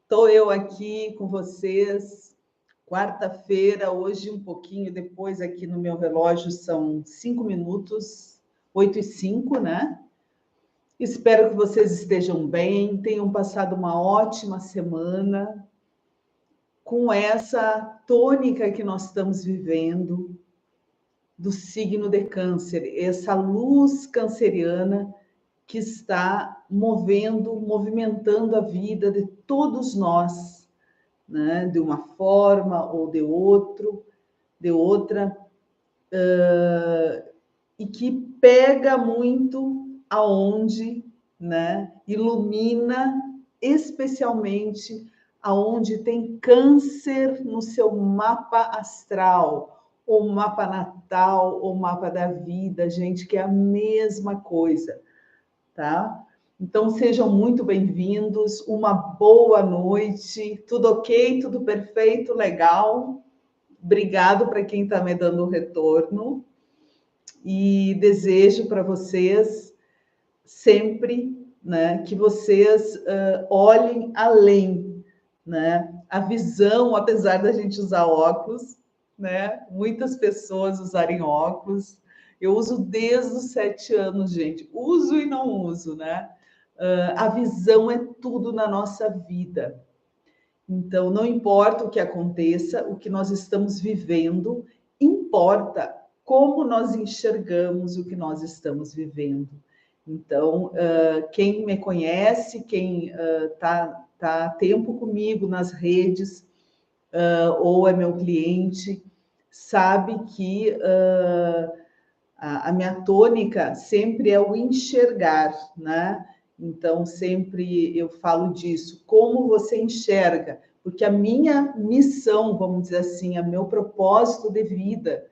Estou eu aqui com vocês, quarta-feira, hoje um pouquinho depois aqui no meu relógio, são 5 minutos, 8h05, né? Espero que vocês estejam bem, tenham passado uma ótima semana com essa tônica que nós estamos vivendo do signo de Câncer, essa luz canceriana que está movimentando a vida de todos nós, né? De uma forma ou de outra, e que pega muito aonde, né? Ilumina especialmente aonde tem câncer no seu mapa astral, ou mapa natal, ou mapa da vida, gente, que é a mesma coisa, tá? Então, sejam muito bem-vindos, uma boa noite, tudo ok, tudo perfeito, legal. Obrigado para quem está me dando o retorno e desejo para vocês sempre, né, que vocês olhem além, né? A visão, apesar da gente usar óculos, né? Muitas pessoas usarem óculos. Eu uso desde os 7 anos, gente. Uso e não uso, né? A visão é tudo na nossa vida. Então, não importa o que aconteça, o que nós estamos vivendo, importa como nós enxergamos o que nós estamos vivendo. Então, quem me conhece, quem está há tempo comigo nas redes, ou é meu cliente, sabe que a minha tônica sempre é o enxergar, né? Então, sempre eu falo disso, como você enxerga, porque a minha missão, vamos dizer assim, o meu propósito de vida,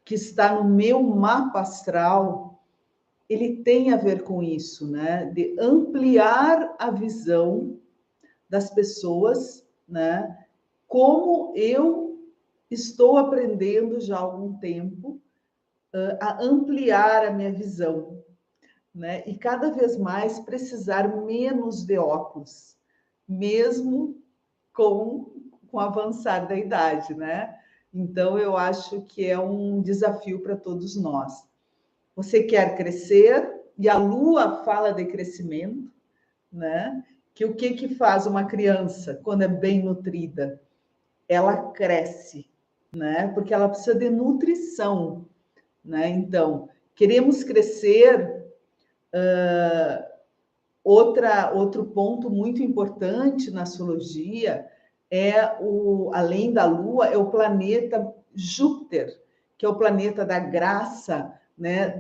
que está no meu mapa astral, ele tem a ver com isso, né? De ampliar a visão das pessoas, né? Como eu estou aprendendo já há algum tempo a ampliar a minha visão, né? E cada vez mais precisar menos de óculos, mesmo com o avançar da idade, né? Então, eu acho que é um desafio para todos nós. Você quer crescer, e a Lua fala de crescimento, né? Que o que faz uma criança quando é bem nutrida? Ela cresce, né? Porque ela precisa de nutrição, né? Então, queremos crescer. Outro ponto muito importante na astrologia além da Lua, é o planeta Júpiter, que é o planeta da graça, né?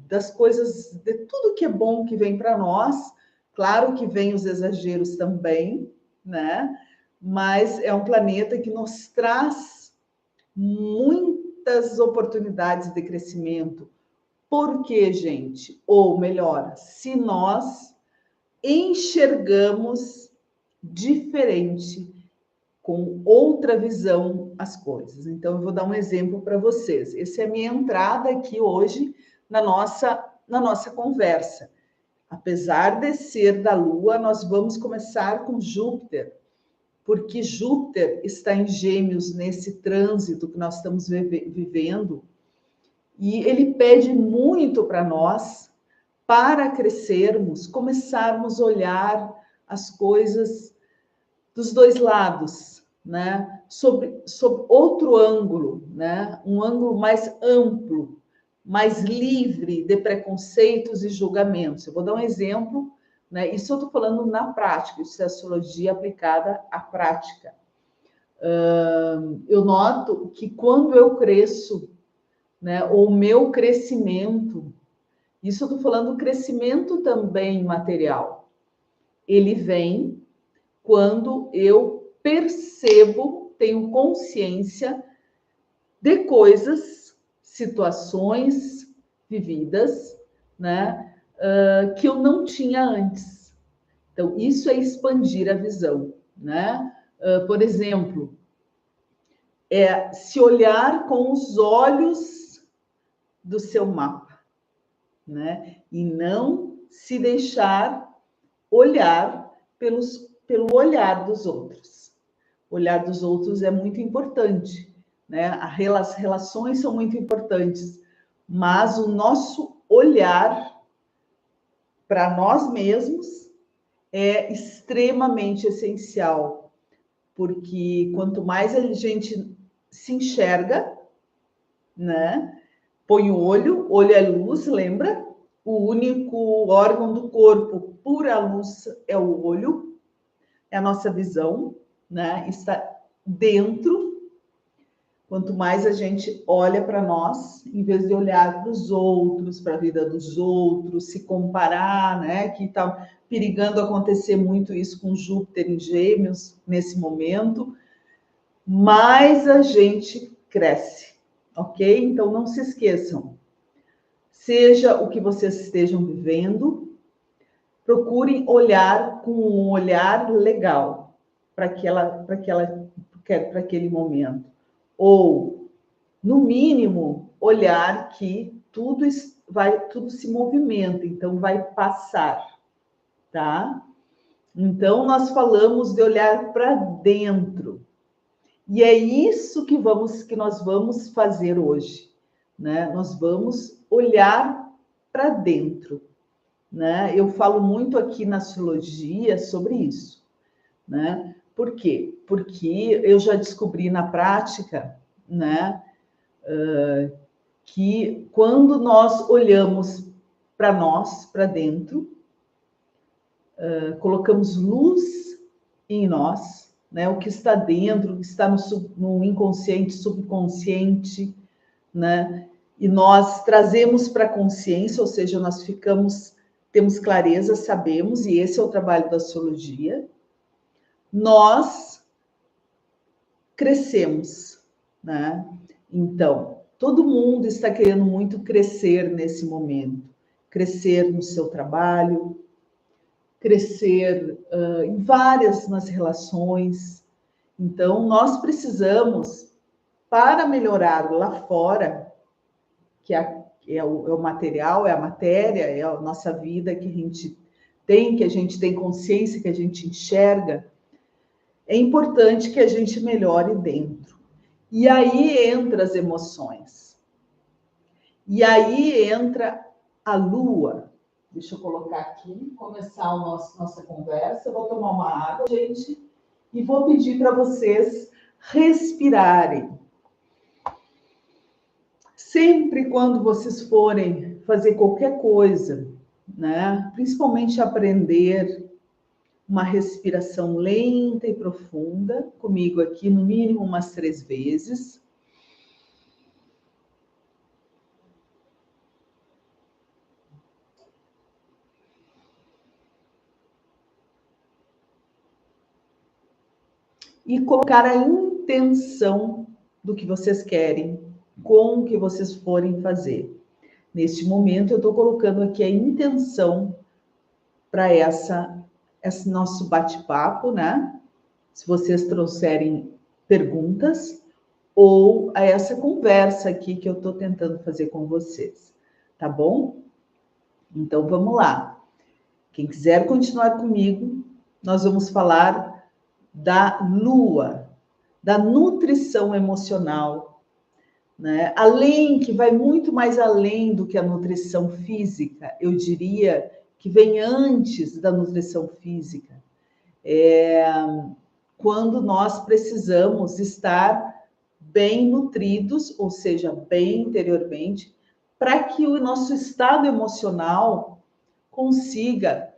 Das coisas, de tudo que é bom que vem para nós. Claro que vem os exageros também, né? Mas é um planeta que nos traz muitas oportunidades de crescimento. Por quê, gente? Ou melhor, se nós enxergamos diferente, com outra visão as coisas. Então, eu vou dar um exemplo para vocês. Essa é a minha entrada aqui hoje na nossa conversa. Apesar de ser da Lua, nós vamos começar com Júpiter, porque Júpiter está em Gêmeos nesse trânsito que nós estamos vivendo, e ele pede muito para nós, para crescermos, começarmos a olhar as coisas dos dois lados, né? Sob outro ângulo, né? Um ângulo mais amplo, mais livre de preconceitos e julgamentos. Eu vou dar um exemplo, né? Isso eu estou falando na prática, isso é astrologia aplicada à prática. Eu noto que quando eu cresço, né? O meu crescimento, isso eu estou falando crescimento também material, ele vem quando eu percebo, tenho consciência de coisas, situações vividas, né, que eu não tinha antes. Então, isso é expandir a visão, né? Por exemplo, se olhar com os olhos do seu mapa, né? E não se deixar olhar pelos pelo olhar dos outros. O olhar dos outros é muito importante, né? As relações são muito importantes, mas o nosso olhar para nós mesmos é extremamente essencial, porque quanto mais a gente se enxerga, né? Põe o olho é luz, lembra? O único órgão do corpo pura luz é o olho, é a nossa visão, né? Está dentro. Quanto mais a gente olha para nós, em vez de olhar para os outros, para a vida dos outros, se comparar, né? Que está perigando acontecer muito isso com Júpiter em Gêmeos nesse momento, mais a gente cresce, ok? Então não se esqueçam, seja o que vocês estejam vivendo, procurem olhar com um olhar legal para aquele momento, ou no mínimo olhar que tudo se movimenta, então vai passar, tá? Então nós falamos de olhar para dentro. E é isso que nós vamos fazer hoje, né? Nós vamos olhar para dentro, né? Eu falo muito aqui na astrologia sobre isso, né? Por quê? Porque eu já descobri na prática, né, que quando nós olhamos para nós, para dentro, colocamos luz em nós, né? O que está dentro, o que está no inconsciente, subconsciente, né? E nós trazemos para a consciência, ou seja, temos clareza, sabemos, e esse é o trabalho da astrologia. Nós crescemos, né? Então, todo mundo está querendo muito crescer nesse momento, crescer no seu trabalho, crescer nas relações. Então, nós precisamos, para melhorar lá fora, que é o material, é a matéria, é a nossa vida que a gente tem consciência, que a gente enxerga, é importante que a gente melhore dentro. E aí entra as emoções. E aí entra a lua. Deixa eu colocar aqui, começar a nossa conversa. Eu vou tomar uma água, gente, e vou pedir para vocês respirarem. Sempre quando vocês forem fazer qualquer coisa, né, principalmente aprender uma respiração lenta e profunda, comigo aqui no mínimo umas 3 vezes. E colocar a intenção do que vocês querem, com o que vocês forem fazer. Neste momento, eu estou colocando aqui a intenção para esse nosso bate-papo, né? Se vocês trouxerem perguntas, ou a essa conversa aqui que eu estou tentando fazer com vocês, tá bom? Então, vamos lá. Quem quiser continuar comigo, nós vamos falar da lua, da nutrição emocional, né? Além, que vai muito mais além do que a nutrição física, eu diria que vem antes da nutrição física. Quando nós precisamos estar bem nutridos, ou seja, bem interiormente, para que o nosso estado emocional consiga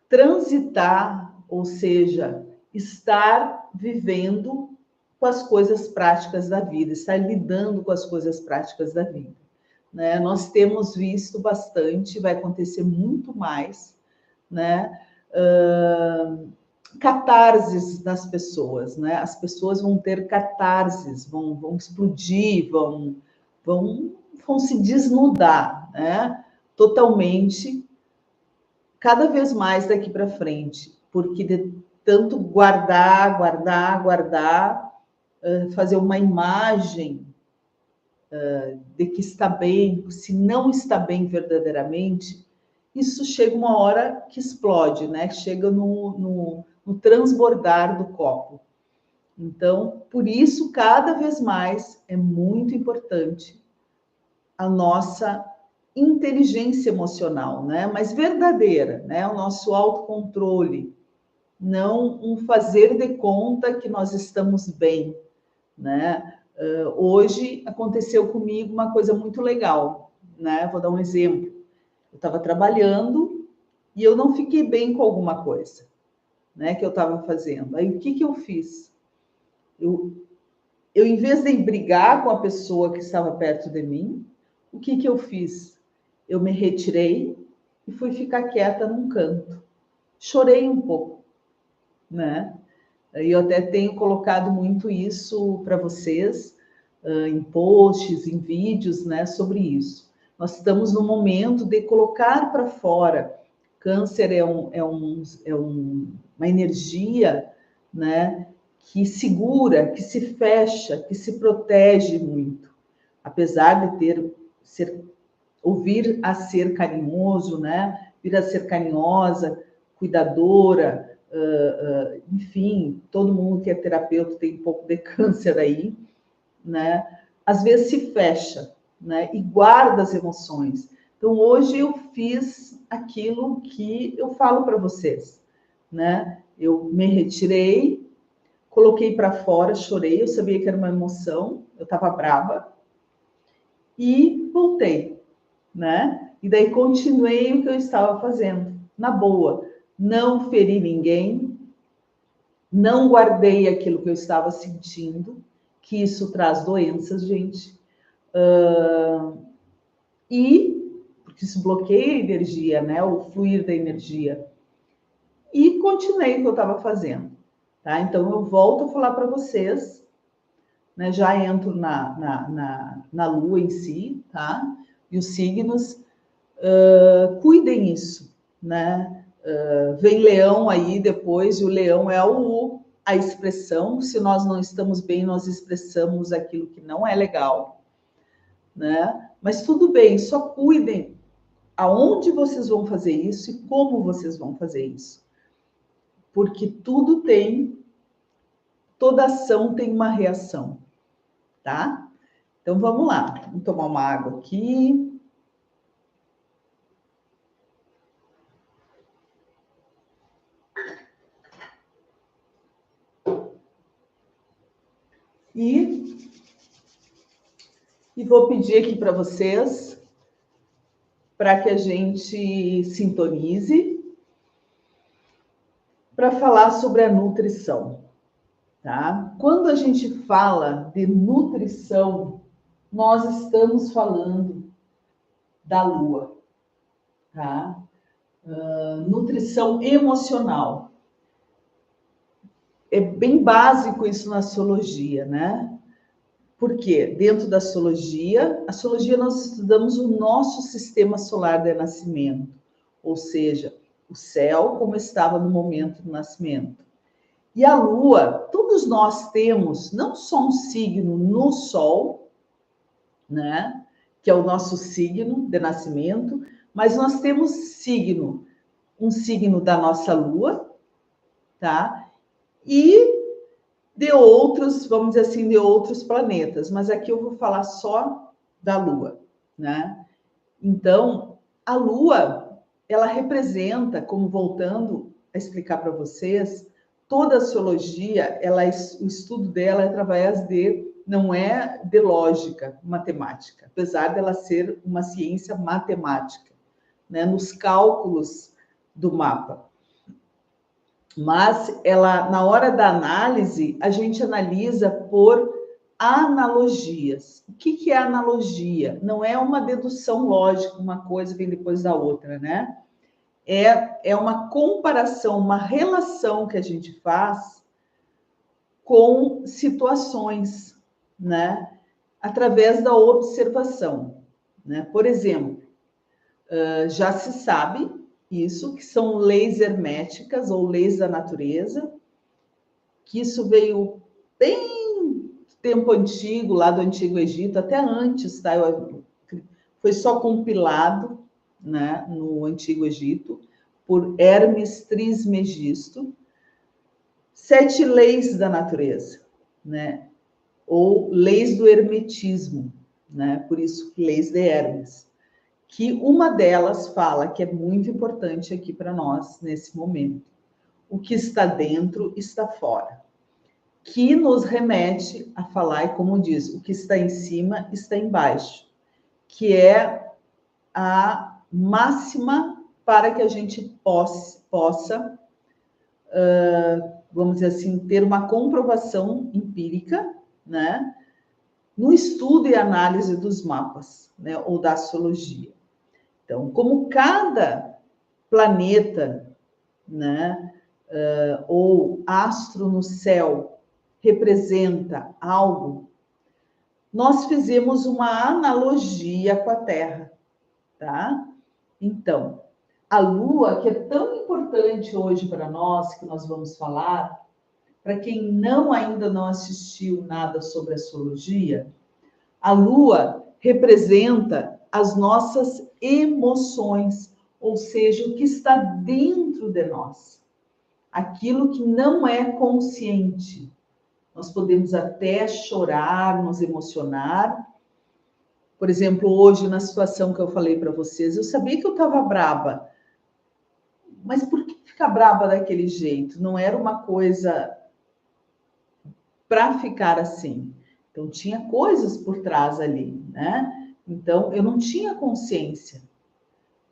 transitar, ou seja, estar vivendo com as coisas práticas da vida, estar lidando com as coisas práticas da vida, né? Nós temos visto bastante, vai acontecer muito mais, né? Catarses das pessoas, né? As pessoas vão ter catarses, vão explodir, vão se desnudar, né? Totalmente, cada vez mais daqui para frente, porque de tanto guardar, fazer uma imagem de que está bem, se não está bem verdadeiramente, isso chega uma hora que explode, né? Chega no transbordar do copo. Então, por isso, cada vez mais é muito importante a nossa inteligência emocional, né? Mas verdadeira, né? O nosso autocontrole, não um fazer de conta que nós estamos bem, né? Hoje aconteceu comigo uma coisa muito legal, né? Vou dar um exemplo. Eu estava trabalhando e eu não fiquei bem com alguma coisa, né? Que eu estava fazendo. Aí o que eu fiz? Eu, em vez de brigar com a pessoa que estava perto de mim, o que eu fiz? Eu me retirei e fui ficar quieta num canto. Chorei um pouco, né? E eu até tenho colocado muito isso para vocês, em posts, em vídeos, né, sobre isso. Nós estamos no momento de colocar para fora. Câncer uma energia, né, que segura, que se fecha, que se protege muito. Apesar de ouvir a ser carinhoso, né, vir a ser carinhosa, cuidadora, enfim, todo mundo que é terapeuta tem um pouco de câncer aí, né? Às vezes se fecha, né? E guarda as emoções. Então, hoje eu fiz aquilo que eu falo para vocês, né? Eu me retirei, coloquei para fora, chorei, eu sabia que era uma emoção, eu estava brava, e voltei, né? E daí continuei o que eu estava fazendo, na boa. Não feri ninguém, não guardei aquilo que eu estava sentindo, que isso traz doenças, gente. E, porque isso bloqueia a energia, né? O fluir da energia. E continuei o que eu estava fazendo, tá? Então, eu volto a falar para vocês, né? Já entro na Lua em si, tá? E os signos, cuidem isso, né? Vem leão aí depois, e o leão é a expressão. Se nós não estamos bem, nós expressamos aquilo que não é legal, né? Mas tudo bem, só cuidem aonde vocês vão fazer isso e como vocês vão fazer isso. Porque toda ação tem uma reação, tá? Então vamos lá, vamos tomar uma água aqui. E vou pedir aqui para vocês para que a gente sintonize para falar sobre a nutrição, tá? Quando a gente fala de nutrição, nós estamos falando da Lua, tá? Nutrição emocional. É bem básico isso na astrologia, né? Porque dentro da astrologia nós estudamos o nosso sistema solar de nascimento, ou seja, o céu como estava no momento do nascimento. E a Lua, todos nós temos não só um signo no Sol, né, que é o nosso signo de nascimento, mas nós temos um signo da nossa Lua, tá? E de outros, vamos dizer assim, de outros planetas, mas aqui eu vou falar só da Lua, né? Então, a Lua, ela representa, como voltando a explicar para vocês, toda a astrologia, o estudo dela é através não é de lógica matemática, apesar dela ser uma ciência matemática, né? Nos cálculos do mapa. Mas ela, na hora da análise, a gente analisa por analogias. O que é analogia? Não é uma dedução lógica, uma coisa vem depois da outra, né? É uma comparação, uma relação que a gente faz com situações, né? Através da observação, né? Por exemplo, já se sabe isso, que são leis herméticas ou leis da natureza, que isso veio bem tempo antigo, lá do Antigo Egito, até antes, tá? Foi só compilado, né, no Antigo Egito, por Hermes Trismegisto, 7 leis da natureza, né, ou leis do hermetismo, né, por isso leis de Hermes, que uma delas fala que é muito importante aqui para nós nesse momento. O que está dentro está fora, que nos remete a falar, e como diz, o que está em cima está embaixo, que é a máxima para que a gente possa, vamos dizer assim, ter uma comprovação empírica, né, no estudo e análise dos mapas, né, ou da astrologia. Então, como cada planeta, né, ou astro no céu representa algo, nós fizemos uma analogia com a Terra, tá? Então, a Lua, que é tão importante hoje para nós, que nós vamos falar, para quem ainda não assistiu nada sobre astrologia, a Lua representa as nossas emoções, ou seja, o que está dentro de nós, aquilo que não é consciente. Nós podemos até chorar, nos emocionar. Por exemplo, hoje, na situação que eu falei para vocês, eu sabia que eu estava braba, mas por que ficar braba daquele jeito? Não era uma coisa para ficar assim. Então, tinha coisas por trás ali, né? Então, eu não tinha consciência,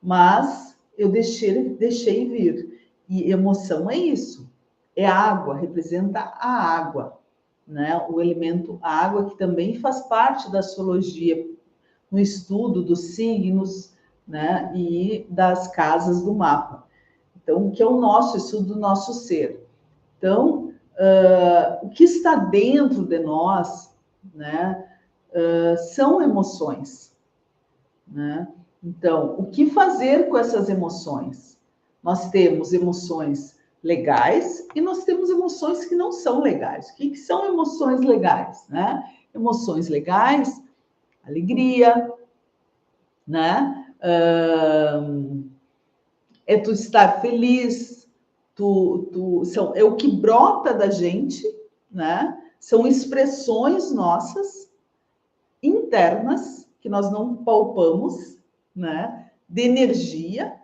mas eu deixei vir. E emoção é isso, é água, representa a água, né? O elemento água, que também faz parte da astrologia, no estudo dos signos, né? E das casas do mapa. Então, que é o nosso estudo do nosso ser. Então, o que está dentro de nós, né, são emoções, né? Então, o que fazer com essas emoções? Nós temos emoções legais e nós temos emoções que não são legais. O que são emoções legais, né? Emoções legais, alegria, né? É tu estar feliz, é o que brota da gente, né? São expressões nossas internas que nós não palpamos, né? De energia,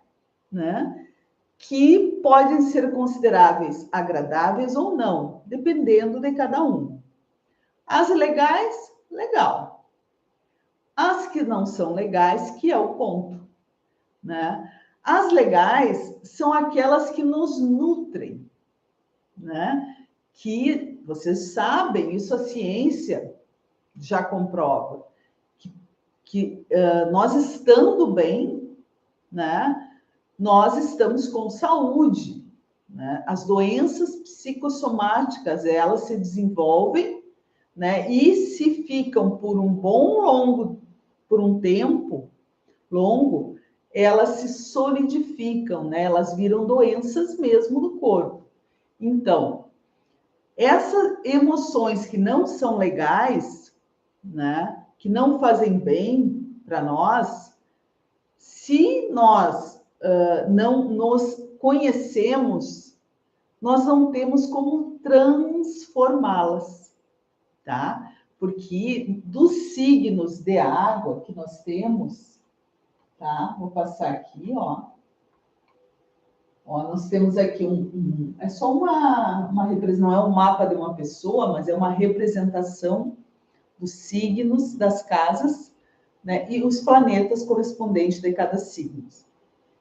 né? Que podem ser consideráveis agradáveis ou não, dependendo de cada um. As legais, legal. As que não são legais, que é o ponto, né? As legais são aquelas que nos nutrem, né? Que vocês sabem, isso a ciência já comprova, que nós estando bem, né? Nós estamos com saúde, né? As doenças psicossomáticas, elas se desenvolvem, né? E se ficam por um tempo longo, elas se solidificam, né? Elas viram doenças mesmo do corpo. Então, essas emoções que não são legais, né? Que não fazem bem para nós, se nós não nos conhecemos, nós não temos como transformá-las, tá? Porque dos signos de água que nós temos, tá? Vou passar aqui, ó. Ó, nós temos aqui é só uma representação, não é um mapa de uma pessoa, mas é uma representação dos signos das casas, né? E os planetas correspondentes de cada signo.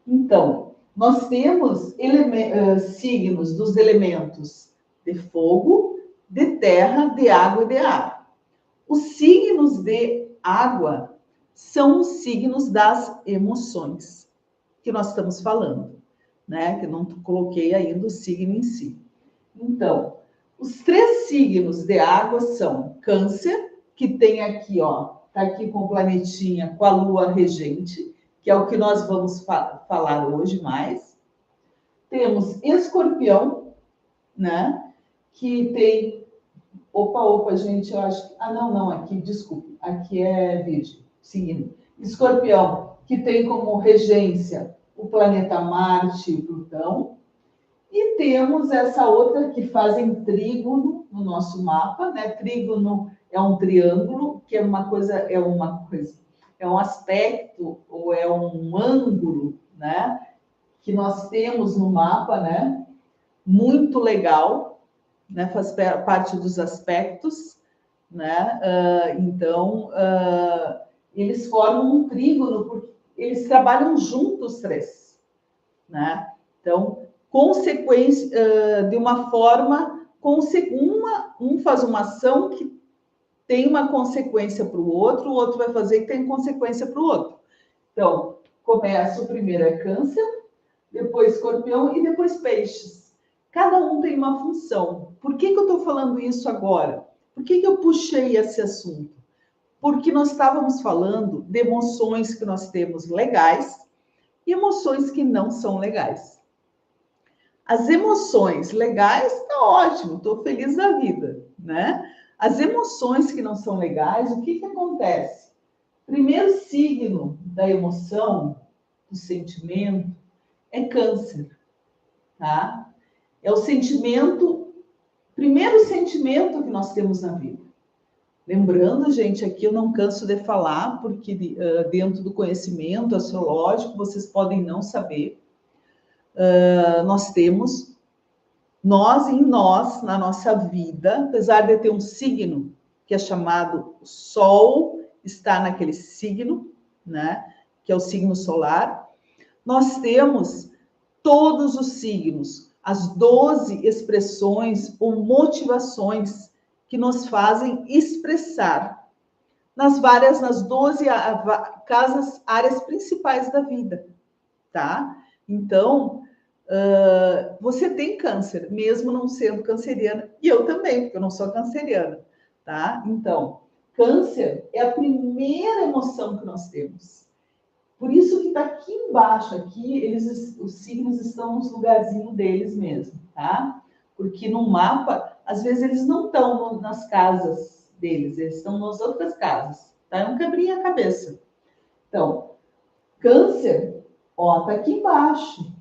Então, nós temos signos dos elementos de fogo, de terra, de água e de ar. Os signos de água são os signos das emoções que nós estamos falando, né? Que eu não coloquei ainda o signo em si. Então, os 3 signos de água são Câncer, que tem aqui, ó, tá aqui com o planetinha, com a lua regente, que é o que nós vamos falar hoje mais. Temos Escorpião, né? Que tem... Opa, gente, eu acho... Ah, não, aqui, desculpe. Aqui é Virgem, signo. Escorpião que tem como regência o planeta Marte e Plutão. E temos essa outra que fazem trígono no nosso mapa, né? Trígono é um triângulo, que é um aspecto ou é um ângulo, né? Que nós temos no mapa, né? Muito legal, né? Faz parte dos aspectos, né? Então, eles formam um trígono, porque eles trabalham juntos, os três, né? Então, consequência, de uma forma, um faz uma ação que tem uma consequência para o outro vai fazer que tem consequência para o outro. Então, começa o primeiro é Câncer, depois Escorpião e depois Peixes. Cada um tem uma função. Por que eu estou falando isso agora? Por que eu puxei esse assunto? Porque nós estávamos falando de emoções que nós temos legais e emoções que não são legais. As emoções legais, tá ótimo, estou feliz da vida, né? As emoções que não são legais, o que acontece? Primeiro signo da emoção, do sentimento, é Câncer, tá? É o sentimento, primeiro sentimento que nós temos na vida. Lembrando, gente, aqui eu não canso de falar, porque dentro do conhecimento astrológico, vocês podem não saber, nós temos, na nossa vida, apesar de ter um signo que é chamado Sol, está naquele signo, né, que é o signo solar, nós temos todos os signos, as 12 expressões ou motivações que nos fazem expressar nas 12 áreas principais da vida, tá? Então, você tem Câncer, mesmo não sendo canceriana, e eu também, porque eu não sou canceriana, tá? Então, Câncer é a primeira emoção que nós temos. Por isso que está aqui embaixo, os signos estão nos lugarzinhos deles mesmo, tá? Porque no mapa, às vezes eles não estão nas casas deles, eles estão nas outras casas, tá? É um quebrinha-cabeça. Então, Câncer, ó, tá aqui embaixo,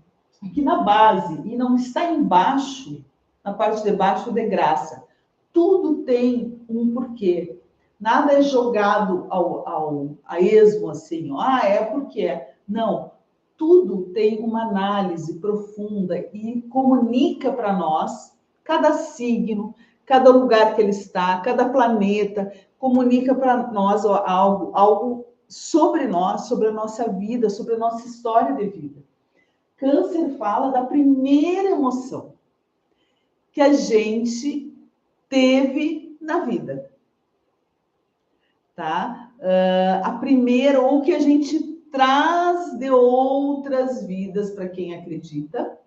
aqui na base, e não está embaixo, na parte de baixo de graça. Tudo tem um porquê. Nada é jogado a esmo, assim, é porque é. Não, tudo tem uma análise profunda e comunica para nós, cada signo, cada lugar que ele está, cada planeta, comunica para nós algo sobre nós, sobre a nossa vida, sobre a nossa história de vida. Câncer fala da primeira emoção que a gente teve na vida. Tá? A primeira, ou que a gente traz de outras vidas para quem acredita,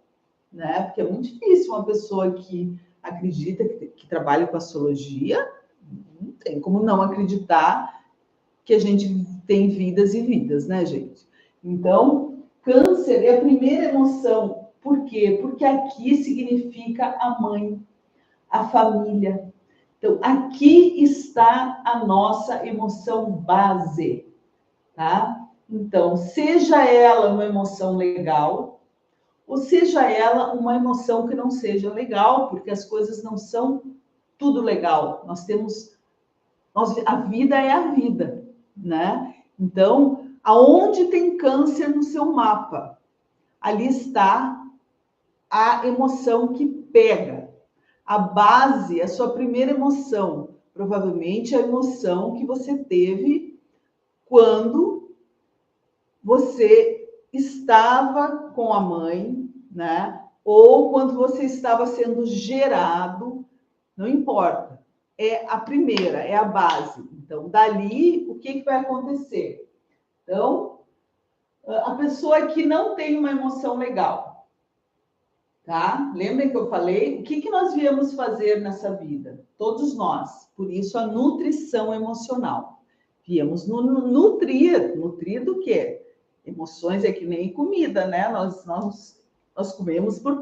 né? Porque é muito difícil uma pessoa que acredita, que trabalha com astrologia, não tem como não acreditar que a gente tem vidas e vidas, né, gente? Então, Câncer é a primeira emoção. Por quê? Porque aqui significa a mãe, a família. Então, aqui está a nossa emoção base, tá? Então, seja ela uma emoção legal, ou seja ela uma emoção que não seja legal, porque as coisas não são tudo legal. A vida é a vida, né? Então, aonde tem Câncer no seu mapa, ali está a emoção que pega. A base, a sua primeira emoção, provavelmente a emoção que você teve quando você estava com a mãe, né? Ou quando você estava sendo gerado, não importa. É a primeira, é a base. Então, dali, o que vai acontecer? Então, a pessoa que não tem uma emoção legal, tá? Lembrem que eu falei? O que nós viemos fazer nessa vida? Todos nós. Por isso, a nutrição emocional. Viemos nutrir. Nutrir do quê? Emoções é que nem comida, né? Nós comemos por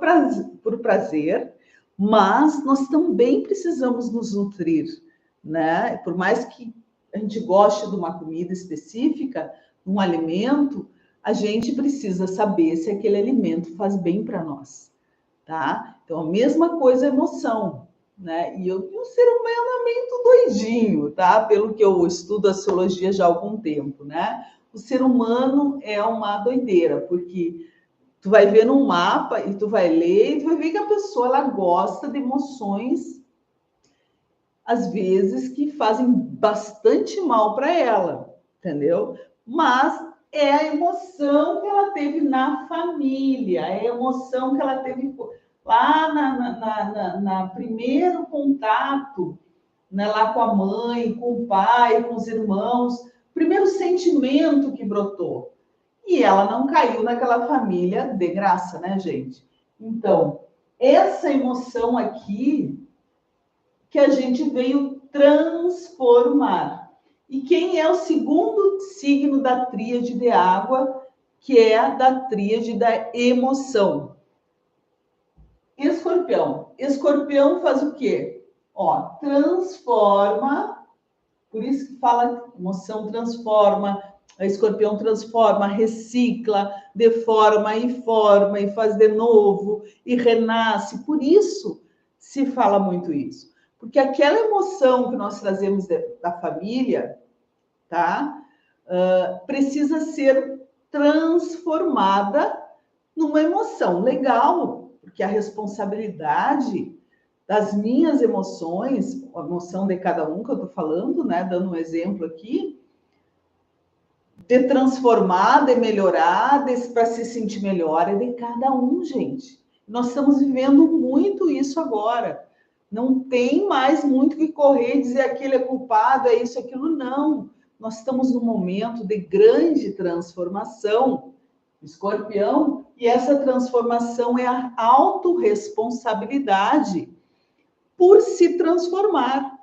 prazer, mas nós também precisamos nos nutrir, né? Por mais que a gente goste de uma comida específica, um alimento, a gente precisa saber se aquele alimento faz bem para nós, tá? Então, a mesma coisa é emoção, né? E o ser humano é meio doidinho, tá? Pelo que eu estudo a sociologia já há algum tempo, né? O ser humano é uma doideira, porque tu vai ver num mapa e tu vai ler e tu vai ver que a pessoa ela gosta de emoções, às vezes, que fazem bastante mal para ela, entendeu? Mas é a emoção que ela teve na família, é a emoção que ela teve lá na primeiro contato, né, lá com a mãe, com o pai, com os irmãos, primeiro sentimento que brotou. E ela não caiu naquela família de graça, né, gente? Então, essa emoção aqui que a gente veio transformar. E quem é o segundo signo da tríade de água, que é a da tríade da emoção? Escorpião. Escorpião faz o quê? Ó, transforma, por isso que fala emoção transforma, a escorpião transforma, recicla, deforma e faz de novo, e renasce. Por isso se fala muito isso. Porque aquela emoção que nós trazemos da família, tá? Precisa ser transformada numa emoção legal, porque a responsabilidade das minhas emoções, a emoção de cada um que eu estou falando, né? Dando um exemplo aqui, de transformar, de melhorar, para se sentir melhor, é de cada um, gente. Nós estamos vivendo muito isso agora. Não tem mais muito que correr e dizer aquele é culpado, é isso, aquilo, não. Nós estamos num momento de grande transformação, Escorpião, e essa transformação é a autorresponsabilidade por se transformar.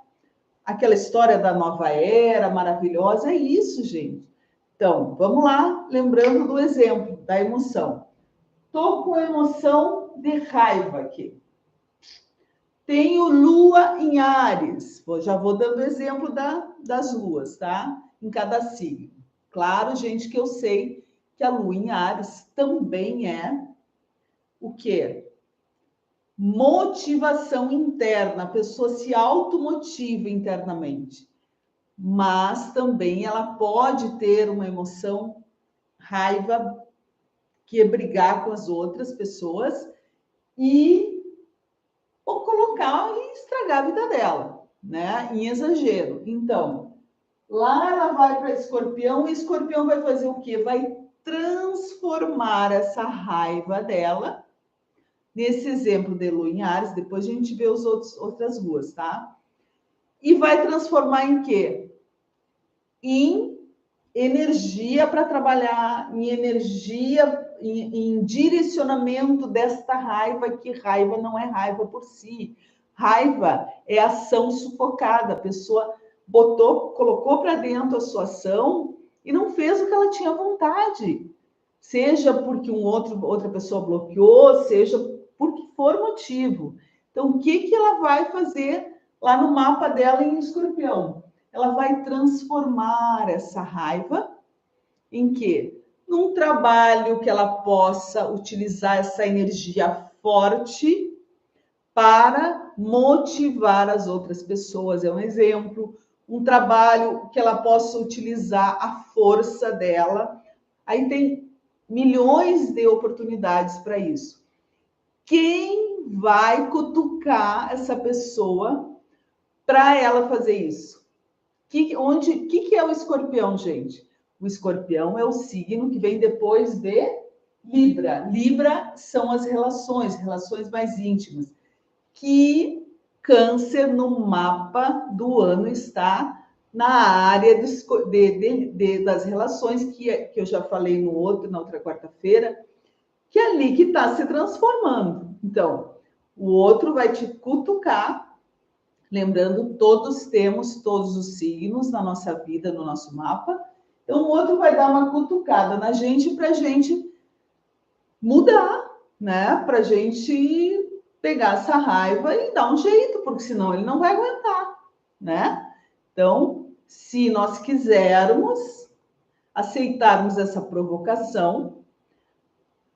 Aquela história da nova era maravilhosa, é isso, gente. Então, vamos lá, lembrando do exemplo da emoção. Estou com emoção de raiva aqui. Tenho lua em Áries. Já vou dando exemplo das luas, tá? Em cada signo. Claro, gente, que eu sei que a lua em Áries também é o quê? Motivação interna. A pessoa se automotiva internamente. Mas também ela pode ter uma emoção raiva, que é brigar com as outras pessoas e ou colocar e estragar a vida dela, né? Em exagero. Então, lá ela vai para Escorpião e Escorpião vai fazer o quê? Vai transformar essa raiva dela nesse exemplo de Lua em Áries, depois a gente vê os outras luas, tá? E vai transformar em quê? Em energia para trabalhar, em energia, em direcionamento desta raiva, que raiva não é raiva por si. Raiva é ação sufocada. A pessoa colocou para dentro a sua ação e não fez o que ela tinha vontade. Seja porque outra pessoa bloqueou, seja por que for motivo. Então, o que ela vai fazer lá no mapa dela em Escorpião? Ela vai transformar essa raiva em quê? Num trabalho que ela possa utilizar essa energia forte para motivar as outras pessoas. É um exemplo. Um trabalho que ela possa utilizar a força dela. Aí tem milhões de oportunidades para isso. Quem vai cutucar essa pessoa para ela fazer isso? Que é o escorpião, gente? O escorpião é o signo que vem depois de Libra. Libra são as relações mais íntimas. Que Câncer no mapa do ano está na área das relações, que eu já falei na outra quarta-feira, que é ali que está se transformando. Então, o outro vai te cutucar. Lembrando, todos temos todos os signos na nossa vida, no nosso mapa. Então, o outro vai dar uma cutucada na gente para a gente mudar, né? Para a gente pegar essa raiva e dar um jeito, porque senão ele não vai aguentar, né? Então, se nós quisermos, aceitarmos essa provocação,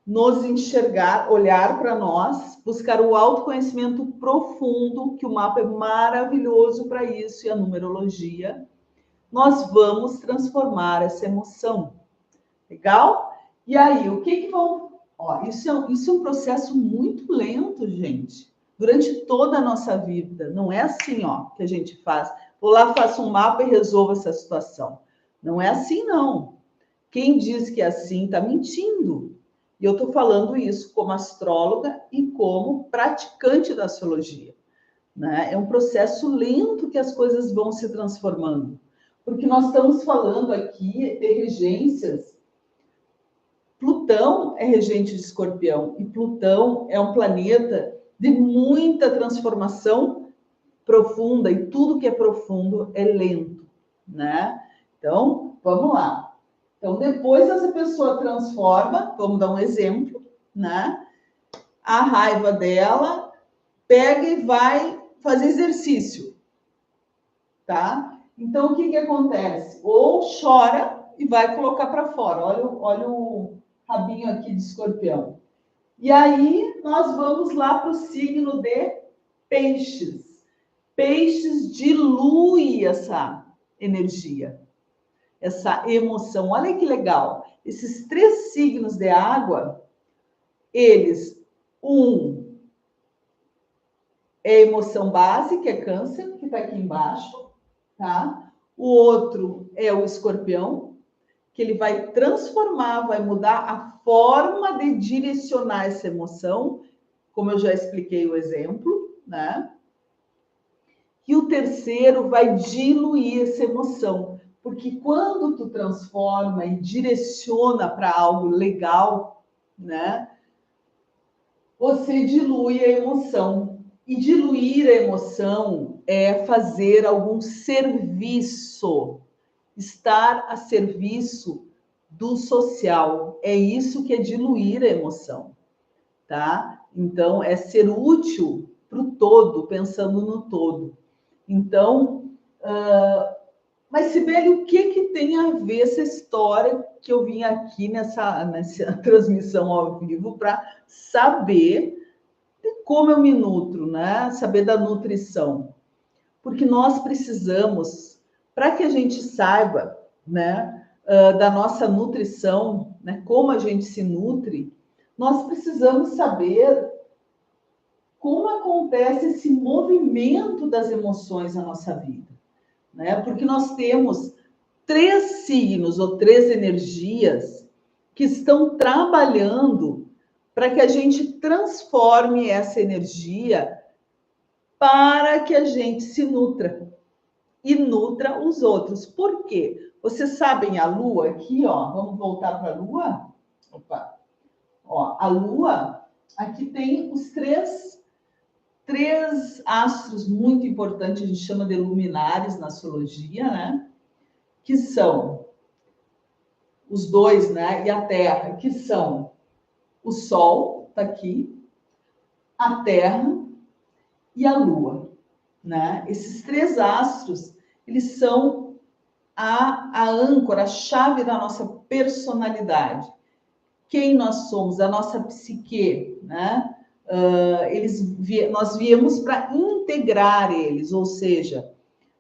nos enxergar, olhar para nós, buscar o autoconhecimento profundo, que o mapa é maravilhoso para isso, e a numerologia. Nós vamos transformar essa emoção. Legal? E aí, o que vão... Ó, isso é um processo muito lento, gente. Durante toda a nossa vida. Não é assim, ó, que a gente faz. Vou lá, faço um mapa e resolvo essa situação. Não é assim, não. Quem diz que é assim está mentindo. E eu estou falando isso como astróloga e como praticante da astrologia, né? É um processo lento que as coisas vão se transformando. Porque nós estamos falando aqui de regências. Plutão é regente de Escorpião e Plutão é um planeta de muita transformação profunda, e tudo que é profundo é lento, né? Então, vamos lá. Então, depois essa pessoa transforma, vamos dar um exemplo, né? A raiva dela pega e vai fazer exercício, tá? Então, o que acontece? Ou chora e vai colocar para fora. Olha o rabinho aqui de Escorpião. E aí, nós vamos lá para o signo de Peixes. Peixes dilui essa energia, essa emoção. Olha que legal. Esses 3 signos de água, eles, um é emoção base, que é Câncer, que está aqui embaixo, tá? O outro é o Escorpião, que ele vai transformar, vai mudar a forma de direcionar essa emoção, como eu já expliquei o exemplo, né? E o terceiro vai diluir essa emoção, porque quando tu transforma e direciona para algo legal, né? Você dilui a emoção. E diluir a emoção é fazer algum serviço, estar a serviço do social. É isso que é diluir a emoção, tá? Então, é ser útil para o todo, pensando no todo. Então, mas Sibeli, o que tem a ver essa história que eu vim aqui nessa transmissão ao vivo para saber como eu me nutro, né? Saber da nutrição. Porque nós precisamos, para que a gente saiba, né, da nossa nutrição, né, como a gente se nutre, nós precisamos saber como acontece esse movimento das emoções na nossa vida, né? Porque nós temos 3 signos ou 3 energias que estão trabalhando para que a gente transforme essa energia para que a gente se nutra e nutra os outros. Por quê? Vocês sabem a Lua aqui, ó, vamos voltar para a Lua? Opa. Ó, a Lua, aqui tem os três astros muito importantes, a gente chama de luminares na astrologia, né? Que são os 2, né? E a Terra, que são o Sol, tá aqui, a Terra e a Lua, né? Esses 3 astros, eles são a âncora, a chave da nossa personalidade. Quem nós somos, a nossa psique, né? Nós viemos para integrar eles, ou seja,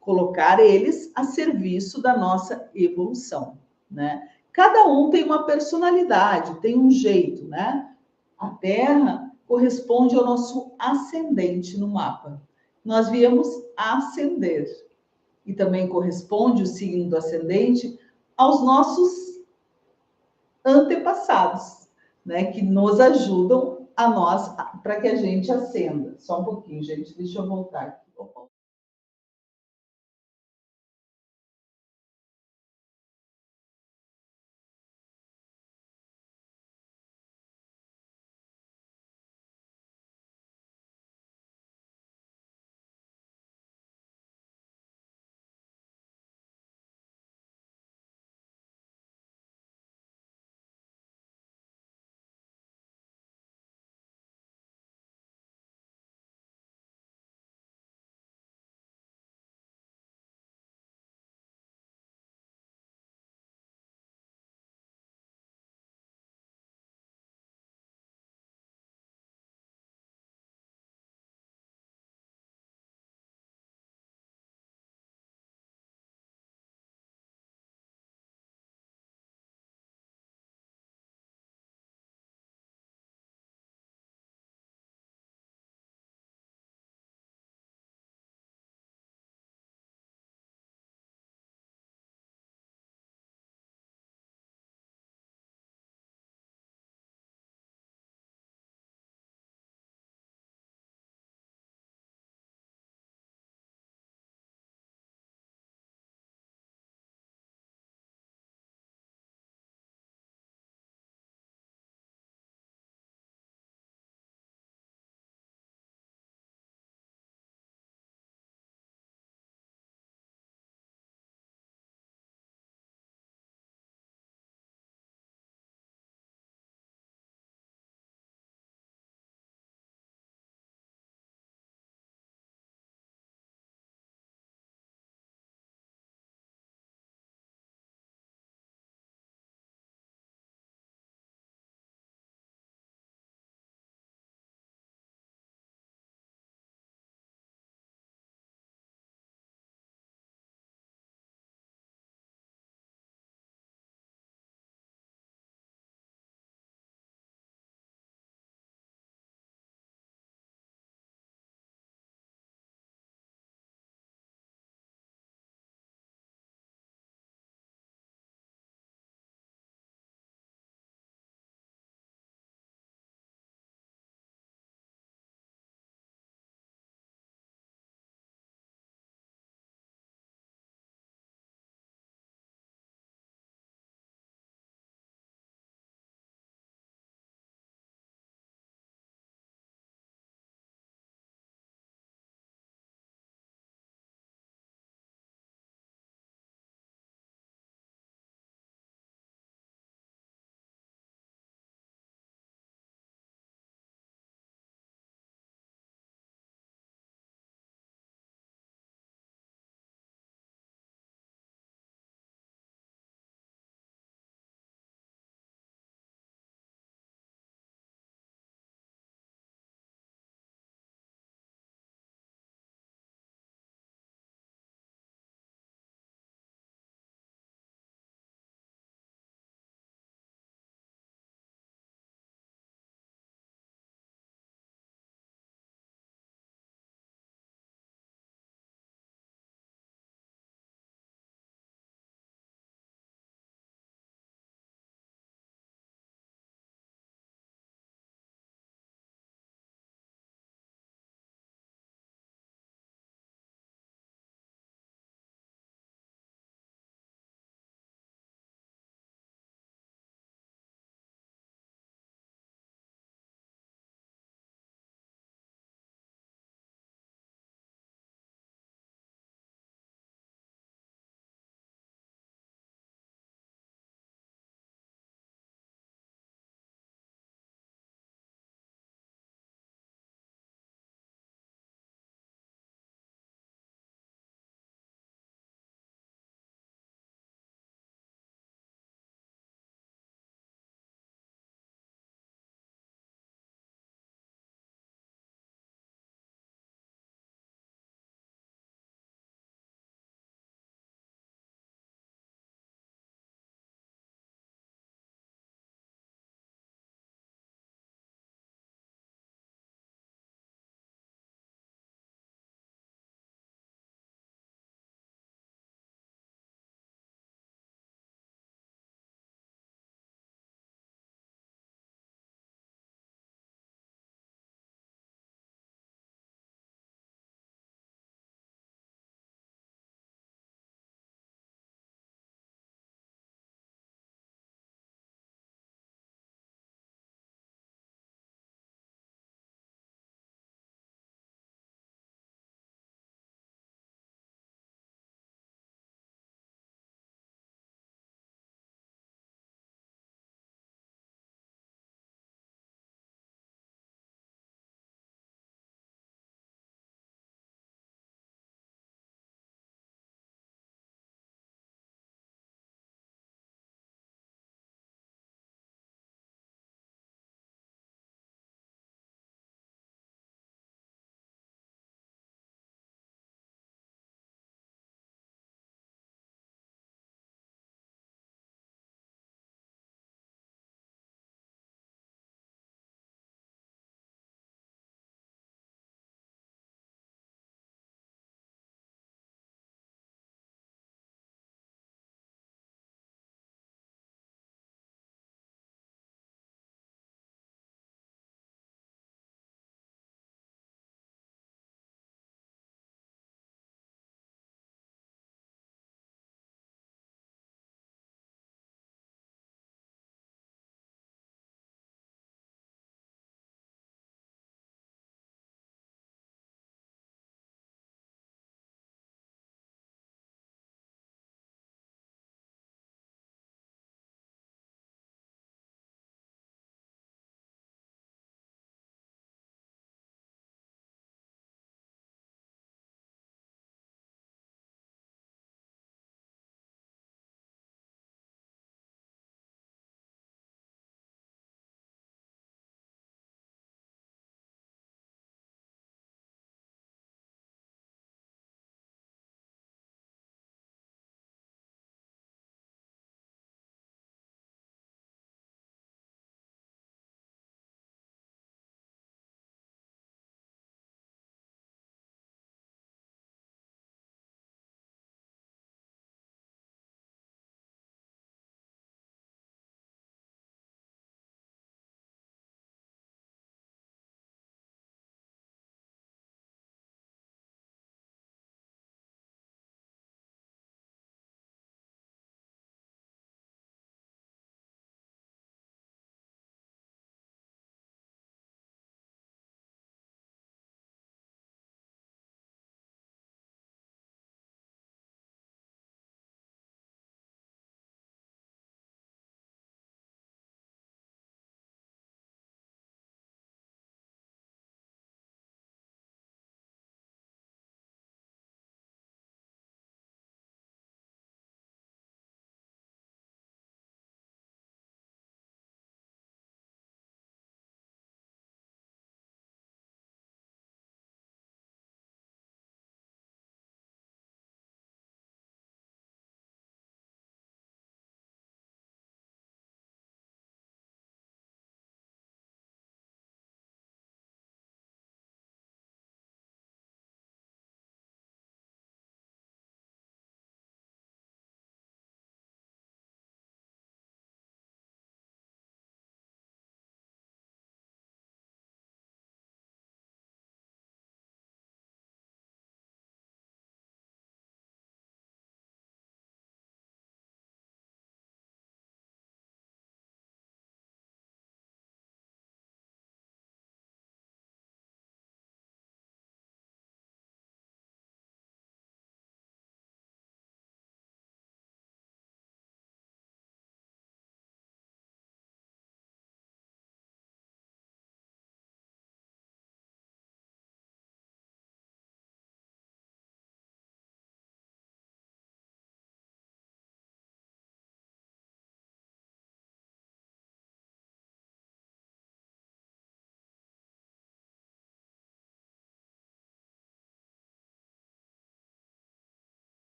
colocar eles a serviço da nossa evolução, né? Cada um tem uma personalidade, tem um jeito, né? A Terra corresponde ao nosso ascendente no mapa. Nós viemos ascender. E também corresponde o signo do ascendente aos nossos antepassados, né? Que nos ajudam a nós para que a gente ascenda. Só um pouquinho, gente. Deixa eu voltar aqui.